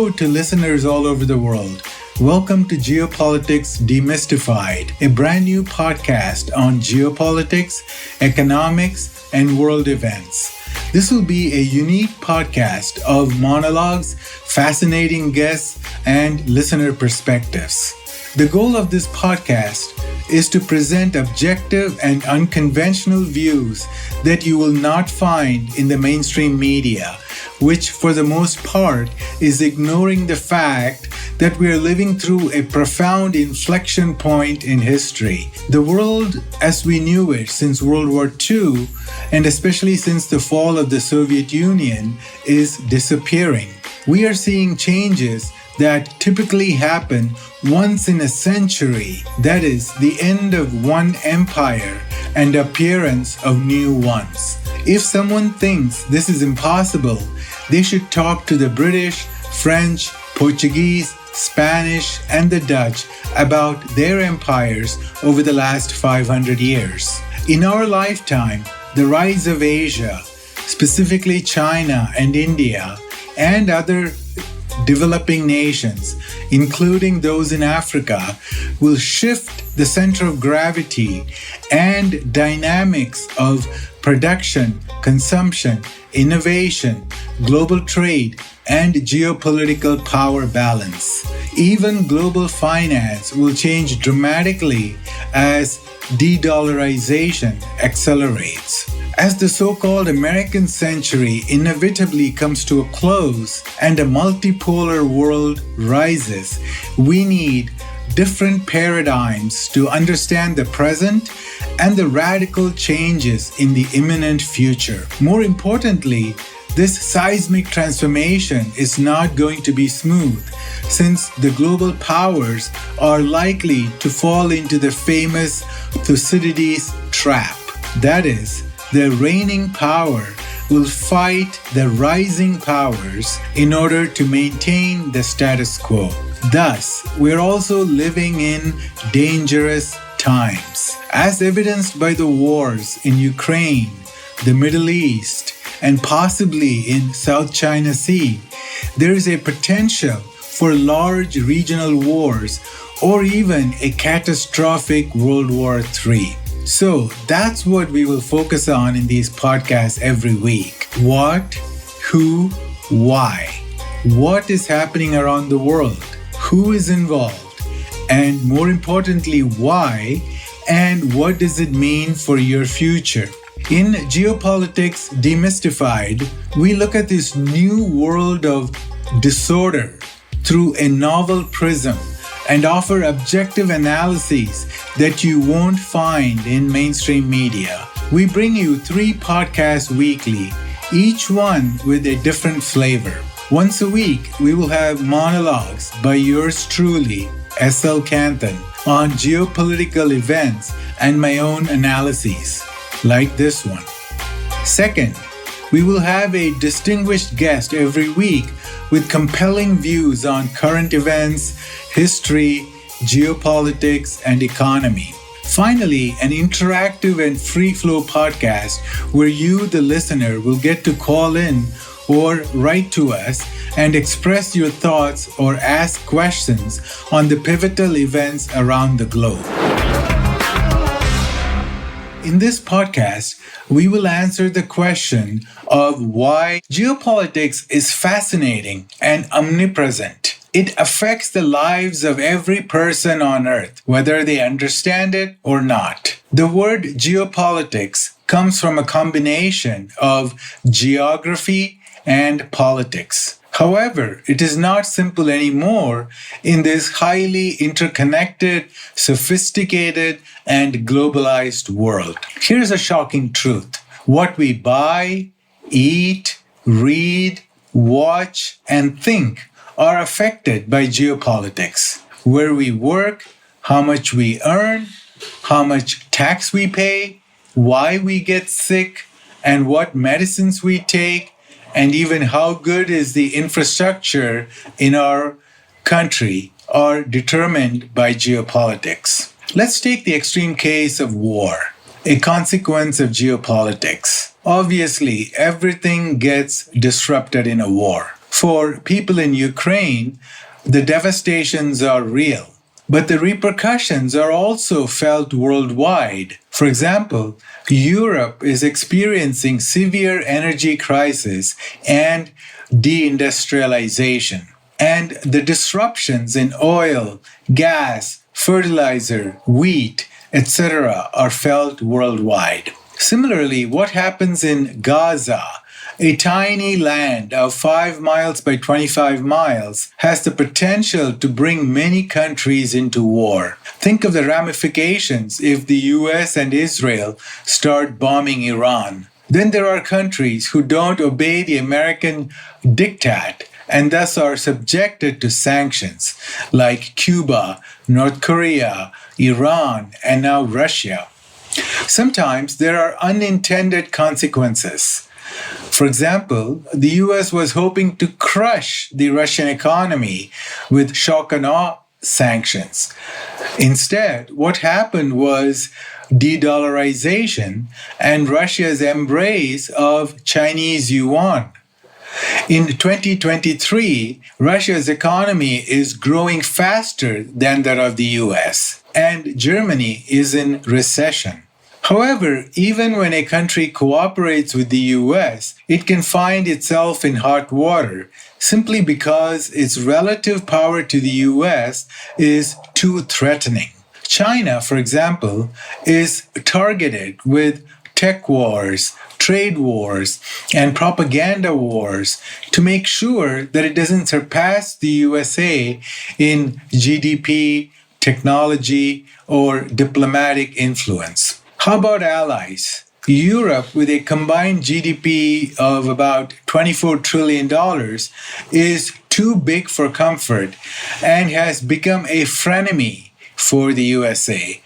Hello to listeners all over the world. Welcome to Geopolitics Demystified, a brand new podcast on geopolitics, economics, and world events. This will be a unique podcast of monologues, fascinating guests, and listener perspectives. The goal of this podcast is to present objective and unconventional views that you will not find in the mainstream media, which for the most part is ignoring the fact that we are living through a profound inflection point in history. The world as we knew it since World War II, and especially since the fall of the Soviet Union, is disappearing. We are seeing changes that typically happen once in a century, that is, the end of one empire and appearance of new ones. If someone thinks this is impossible, they should talk to the British, French, Portuguese, Spanish, and the Dutch about their empires over the last 500 years. In our lifetime, the rise of Asia, specifically China and India, and other developing nations, including those in Africa, will shift the center of gravity and dynamics of production, consumption, innovation, global trade, and geopolitical power balance. Even global finance will change dramatically as de-dollarization accelerates. As the so-called American century inevitably comes to a close and a multipolar world rises, we need different paradigms to understand the present and the radical changes in the imminent future. More importantly, this seismic transformation is not going to be smooth, since the global powers are likely to fall into the famous Thucydides trap. That is, the reigning power will fight the rising powers in order to maintain the status quo. Thus, we're also living in dangerous times, as evidenced by the wars in Ukraine, the Middle East, and possibly in South China Sea. There is a potential for large regional wars or even a catastrophic World War III. So that's what we will focus on in these podcasts every week. What, who, why? What is happening around the world? Who is involved? And more importantly, why? And what does it mean for your future? In Geopolitics Demystified, we look at this new world of disorder through a novel prism and offer objective analyses that you won't find in mainstream media. We bring you 3 podcasts weekly, each one with a different flavor. Once a week, we will have monologues by yours truly, S.L. Canthan, on geopolitical events and my own analyses, like this one. Second, we will have a distinguished guest every week with compelling views on current events, history, geopolitics, and economy. Finally, an interactive and free-flow podcast where you, the listener, will get to call in or write to us and express your thoughts or ask questions on the pivotal events around the globe. In this podcast, we will answer the question of why geopolitics is fascinating and omnipresent. It affects the lives of every person on Earth, whether they understand it or not. The word geopolitics comes from a combination of geography and politics. However, it is not simple anymore in this highly interconnected, sophisticated, and globalized world. Here's a shocking truth. What we buy, eat, read, watch, and think are affected by geopolitics. Where we work, how much we earn, how much tax we pay, why we get sick, and what medicines we take, and even how good is the infrastructure in our country are determined by geopolitics. Let's take the extreme case of war, a consequence of geopolitics. Obviously, everything gets disrupted in a war. For people in Ukraine, the devastations are real. But the repercussions are also felt worldwide. For example, Europe is experiencing severe energy crisis and deindustrialization. And the disruptions in oil, gas, fertilizer, wheat, etc. are felt worldwide. Similarly, what happens in Gaza, a tiny land of 5 miles by 25 miles, has the potential to bring many countries into war. Think of the ramifications if the US and Israel start bombing Iran. Then there are countries who don't obey the American diktat and thus are subjected to sanctions, like Cuba, North Korea, Iran, and now Russia. Sometimes there are unintended consequences. For example, the US was hoping to crush the Russian economy with shock and awe sanctions. Instead, what happened was de-dollarization and Russia's embrace of Chinese yuan. In 2023, Russia's economy is growing faster than that of the US, and Germany is in recession. However, even when a country cooperates with the US, it can find itself in hot water simply because its relative power to the US is too threatening. China, for example, is targeted with tech wars, trade wars, and propaganda wars to make sure that it doesn't surpass the USA in GDP, technology, or diplomatic influence. How about allies? Europe, with a combined GDP of about $24 trillion, is too big for comfort and has become a frenemy for the USA.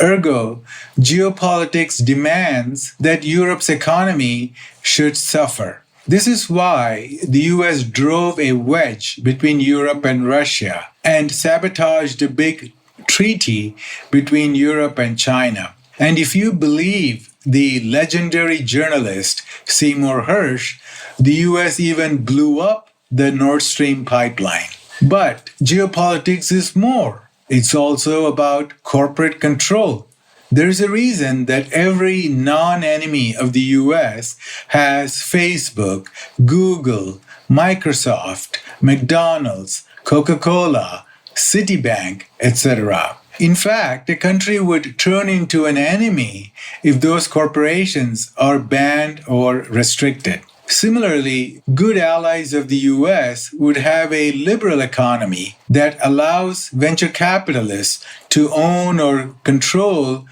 Ergo, geopolitics demands that Europe's economy should suffer. This is why the US drove a wedge between Europe and Russia and sabotaged a big treaty between Europe and China. And if you believe the legendary journalist Seymour Hersh, the US even blew up the Nord Stream pipeline. But geopolitics is more. It's also about corporate control. There's a reason that every non-enemy of the US has Facebook, Google, Microsoft, McDonald's, Coca-Cola, Citibank, etc. In fact, a country would turn into an enemy if those corporations are banned or restricted. Similarly, good allies of the US would have a liberal economy that allows venture capitalists to own or control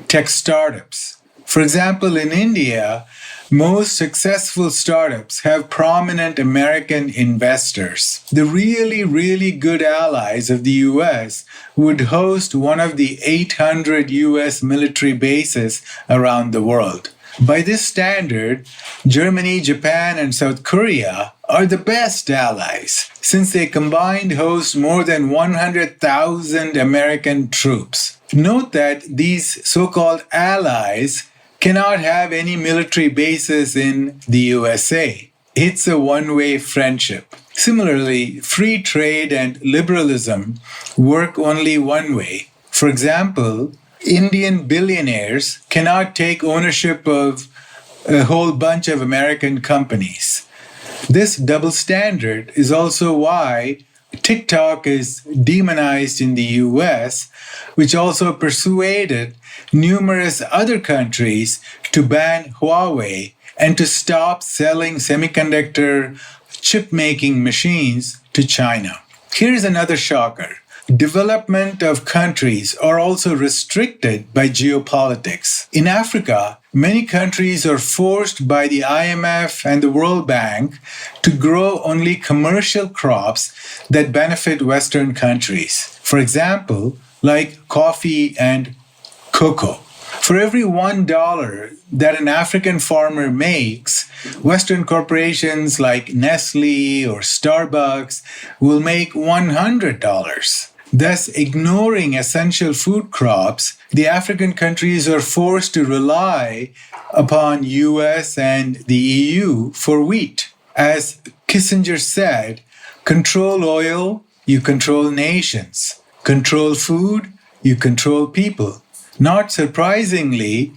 tech startups. For example, in India, most successful startups have prominent American investors. The really good allies of the US would host one of the 800 US military bases around the world. By this standard, Germany, Japan, and South Korea are the best allies, since they combined host more than 100,000 American troops. Note that these so-called allies cannot have any military bases in the USA. It's a one-way friendship. Similarly, free trade and liberalism work only one way. For example, Indian billionaires cannot take ownership of a whole bunch of American companies. This double standard is also why TikTok is demonized in the US, which also persuaded numerous other countries to ban Huawei and to stop selling semiconductor chip-making machines to China. Here's another shocker. Development of countries are also restricted by geopolitics. In Africa, many countries are forced by the IMF and the World Bank to grow only commercial crops that benefit Western countries. For example, like coffee and cocoa. For every $1 that an African farmer makes, Western corporations like Nestle or Starbucks will make $100. Thus, ignoring essential food crops, the African countries are forced to rely upon US and the EU for wheat. As Kissinger said, "Control oil, you control nations. Control food, you control people." Not surprisingly,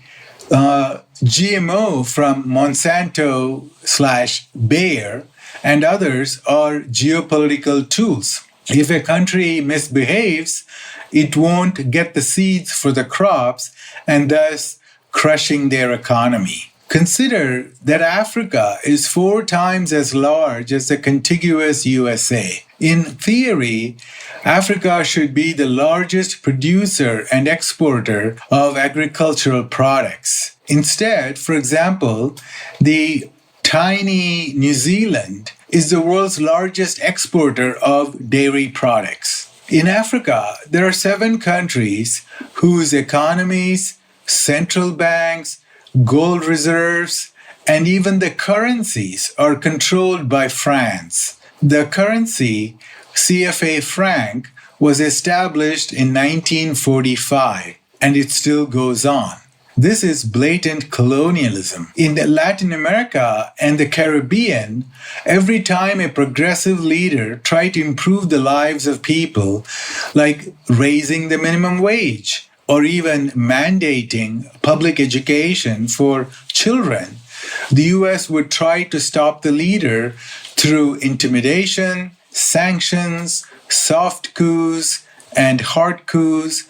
GMO from Monsanto/Bayer and others are geopolitical tools. If a country misbehaves, it won't get the seeds for the crops and thus crushing their economy. Consider that Africa is 4 times as large as the contiguous USA. In theory, Africa should be the largest producer and exporter of agricultural products. Instead, for example, the tiny New Zealand is the world's largest exporter of dairy products. In Africa, there are 7 countries whose economies, central banks, gold reserves, and even the currencies are controlled by France. The currency, CFA franc, was established in 1945, and it still goes on. This is blatant colonialism. In Latin America and the Caribbean, every time a progressive leader tried to improve the lives of people, like raising the minimum wage or even mandating public education for children, the US would try to stop the leader through intimidation, sanctions, soft coups, and hard coups,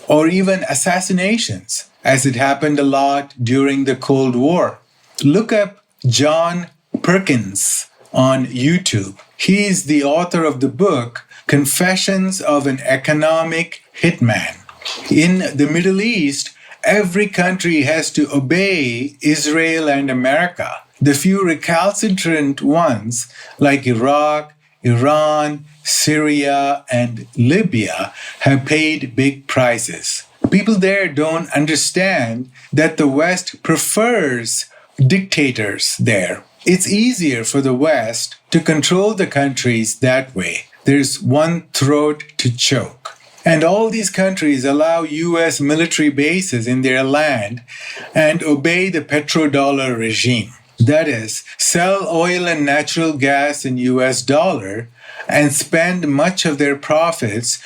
or even assassinations, as it happened a lot during the Cold War. Look up John Perkins on YouTube. He is the author of the book Confessions of an Economic Hitman. In the Middle East, every country has to obey Israel and America. The few recalcitrant ones, like Iraq, Iran, Syria, and Libya, have paid big prices. People there don't understand that the West prefers dictators there. It's easier for the West to control the countries that way. There's one throat to choke. And all these countries allow US military bases in their land and obey the petrodollar regime. That is, sell oil and natural gas in US dollar and spend much of their profits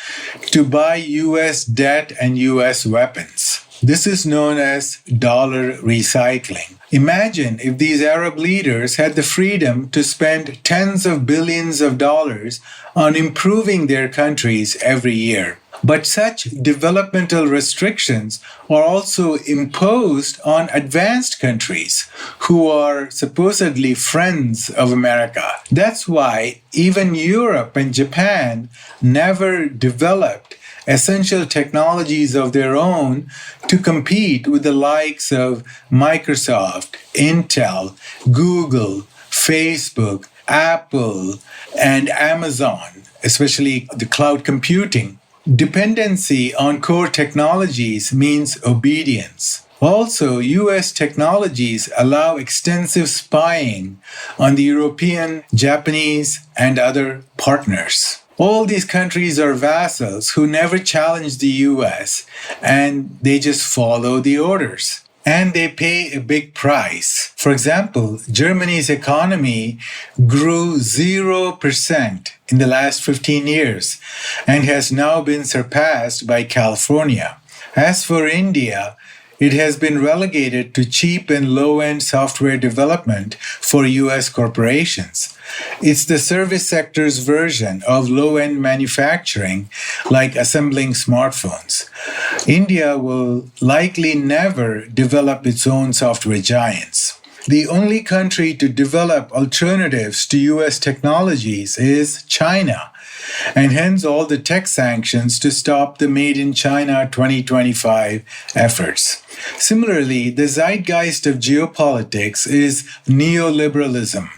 to buy US debt and US weapons. This is known as dollar recycling. Imagine if these Arab leaders had the freedom to spend tens of billions of dollars on improving their countries every year. But such developmental restrictions are also imposed on advanced countries who are supposedly friends of America. That's why even Europe and Japan never developed essential technologies of their own to compete with the likes of Microsoft, Intel, Google, Facebook, Apple, and Amazon, especially the cloud computing. Dependency on core technologies means obedience. Also, US technologies allow extensive spying on the European, Japanese, and other partners. All these countries are vassals who never challenge the US, and they just follow the orders. And they pay a big price. For example, Germany's economy grew 0% in the last 15 years and has now been surpassed by California. As for India, it has been relegated to cheap and low-end software development for US corporations. It's the service sector's version of low-end manufacturing, like assembling smartphones. India will likely never develop its own software giants. The only country to develop alternatives to US technologies is China, and hence all the tech sanctions to stop the Made in China 2025 efforts. Similarly, the zeitgeist of geopolitics is neoliberalism,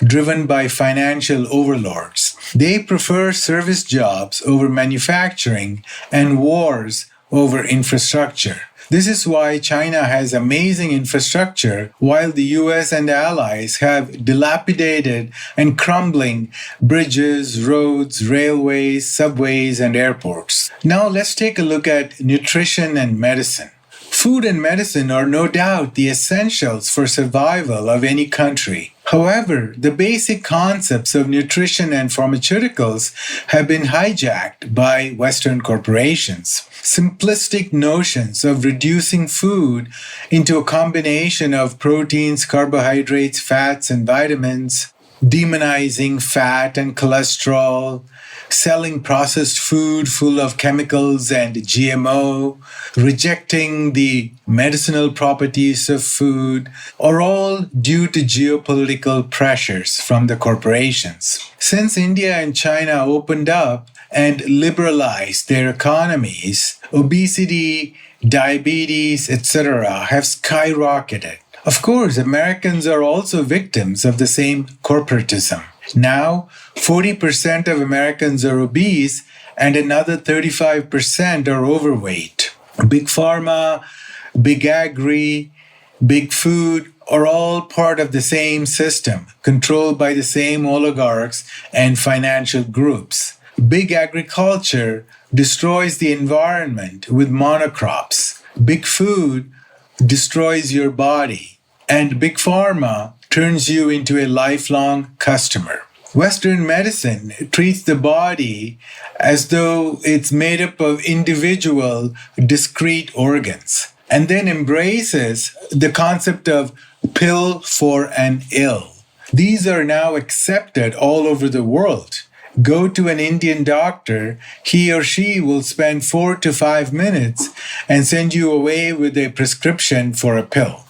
driven by financial overlords. They prefer service jobs over manufacturing and wars over infrastructure. This is why China has amazing infrastructure, while the US and allies have dilapidated and crumbling bridges, roads, railways, subways, and airports. Now let's take a look at nutrition and medicine. Food and medicine are no doubt the essentials for survival of any country. However, the basic concepts of nutrition and pharmaceuticals have been hijacked by Western corporations. Simplistic notions of reducing food into a combination of proteins, carbohydrates, fats, and vitamins, demonizing fat and cholesterol, selling processed food full of chemicals and GMO, rejecting the medicinal properties of food, are all due to geopolitical pressures from the corporations. Since India and China opened up and liberalized their economies, obesity, diabetes, etc., have skyrocketed. Of course, Americans are also victims of the same corporatism. Now, 40% of Americans are obese and another 35% are overweight. Big Pharma, Big Agri, Big Food are all part of the same system, controlled by the same oligarchs and financial groups. Big Agriculture destroys the environment with monocrops. Big Food destroys your body. And Big Pharma turns you into a lifelong customer. Western medicine treats the body as though it's made up of individual, discrete organs, and then embraces the concept of pill for an ill. These are now accepted all over the world. Go to an Indian doctor, he or she will spend 4 to 5 minutes and send you away with a prescription for a pill.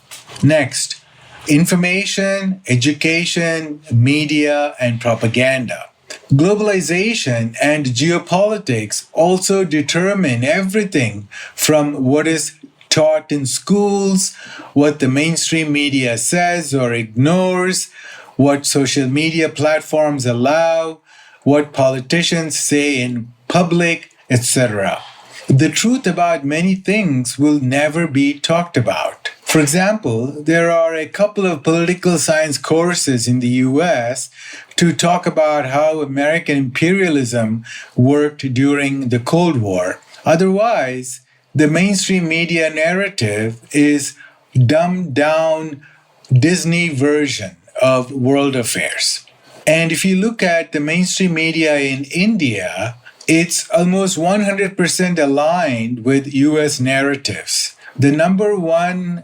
Next, information, education, media, and propaganda. Globalization and geopolitics also determine everything from what is taught in schools, what the mainstream media says or ignores, what social media platforms allow, what politicians say in public, etc. The truth about many things will never be talked about. For example, there are a couple of political science courses in the US to talk about how American imperialism worked during the Cold War. Otherwise, the mainstream media narrative is dumbed down Disney version of world affairs. And if you look at the mainstream media in India, it's almost 100% aligned with US narratives. The number one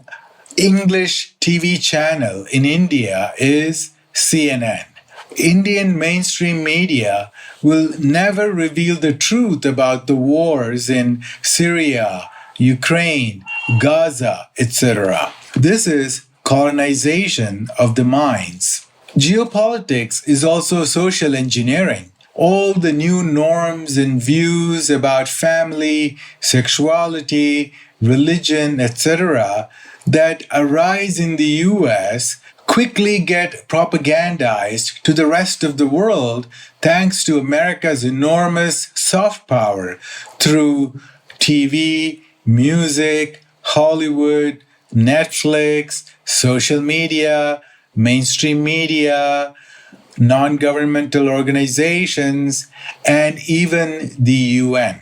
English TV channel in India is CNN. Indian mainstream media will never reveal the truth about the wars in Syria, Ukraine, Gaza, etc. This is colonization of the minds. Geopolitics is also social engineering. All the new norms and views about family, sexuality, religion, etc., that arise in the US quickly get propagandized to the rest of the world thanks to America's enormous soft power through TV, music, Hollywood, Netflix, social media, mainstream media, non-governmental organizations, and even the UN.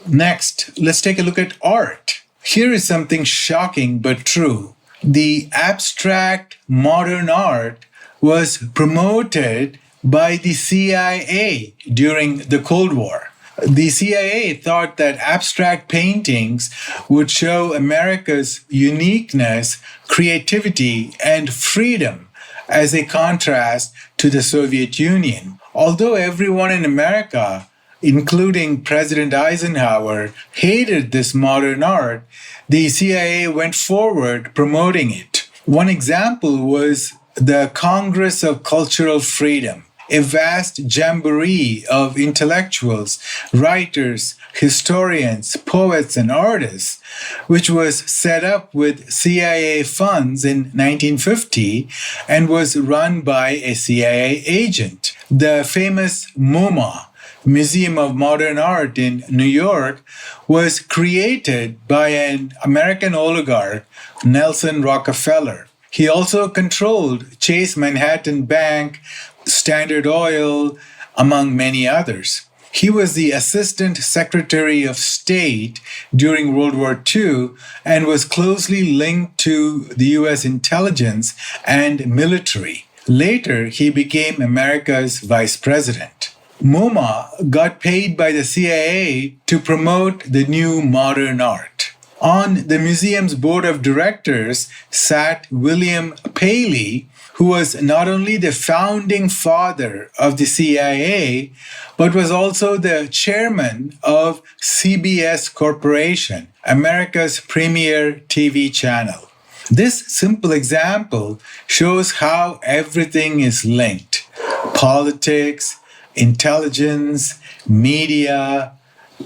Next, let's take a look at art. Here is something shocking but true. The abstract modern art was promoted by the CIA during the Cold War. The CIA thought that abstract paintings would show America's uniqueness, creativity, and freedom as a contrast to the Soviet Union. Although everyone in America, including President Eisenhower, hated this modern art, the CIA went forward promoting it. One example was the Congress of Cultural Freedom, a vast jamboree of intellectuals, writers, historians, poets, and artists, which was set up with CIA funds in 1950 and was run by a CIA agent. The famous MoMA, Museum of Modern Art in New York, was created by an American oligarch, Nelson Rockefeller. He also controlled Chase Manhattan Bank, Standard Oil, among many others. He was the Assistant Secretary of State during World War II and was closely linked to the US intelligence and military. Later, he became America's vice president. MoMA got paid by the CIA to promote the new modern art. On the museum's board of directors sat William Paley, who was not only the founding father of the CIA, but was also the chairman of CBS Corporation, America's premier TV channel. This simple example shows how everything is linked: politics, intelligence, media,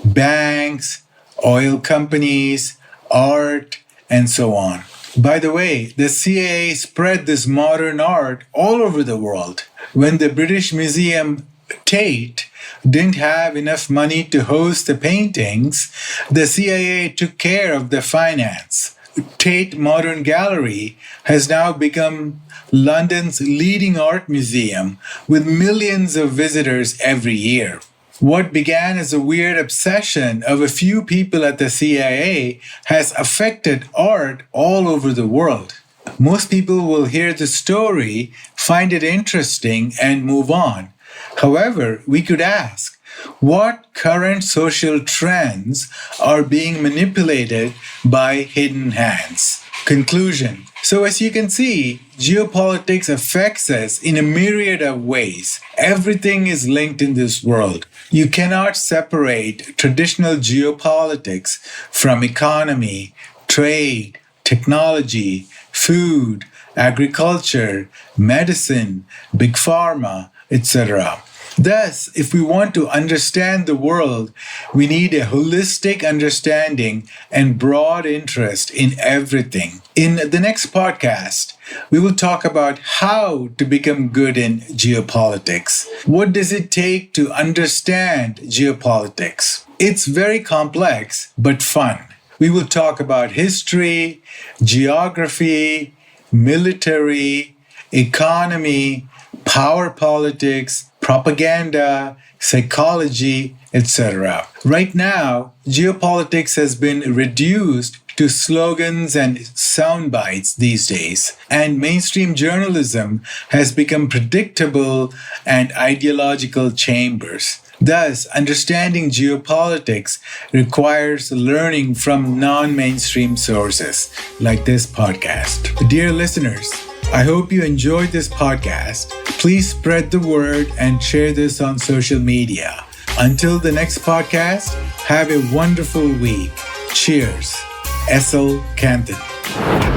banks, oil companies, art, and so on. By the way, the CIA spread this modern art all over the world. When the British Museum Tate didn't have enough money to host the paintings, the CIA took care of the finance. Tate Modern Gallery has now become London's leading art museum with millions of visitors every year. What began as a weird obsession of a few people at the CIA has affected art all over the world. Most people will hear the story, find it interesting, and move on. However, we could ask, what current social trends are being manipulated by hidden hands? Conclusion. So as you can see, geopolitics affects us in a myriad of ways. Everything is linked in this world. You cannot separate traditional geopolitics from economy, trade, technology, food, agriculture, medicine, big pharma, etc. Thus, if we want to understand the world, we need a holistic understanding and broad interest in everything. In the next podcast, we will talk about how to become good in geopolitics. What does it take to understand geopolitics? It's very complex, but fun. We will talk about history, geography, military, economy, power politics, propaganda, psychology, etc. Right now, geopolitics has been reduced to slogans and soundbites these days, and mainstream journalism has become predictable and ideological chambers. Thus, understanding geopolitics requires learning from non-mainstream sources like this podcast. Dear listeners, I hope you enjoyed this podcast. Please spread the word and share this on social media. Until the next podcast, have a wonderful week. Cheers. Essel Canton.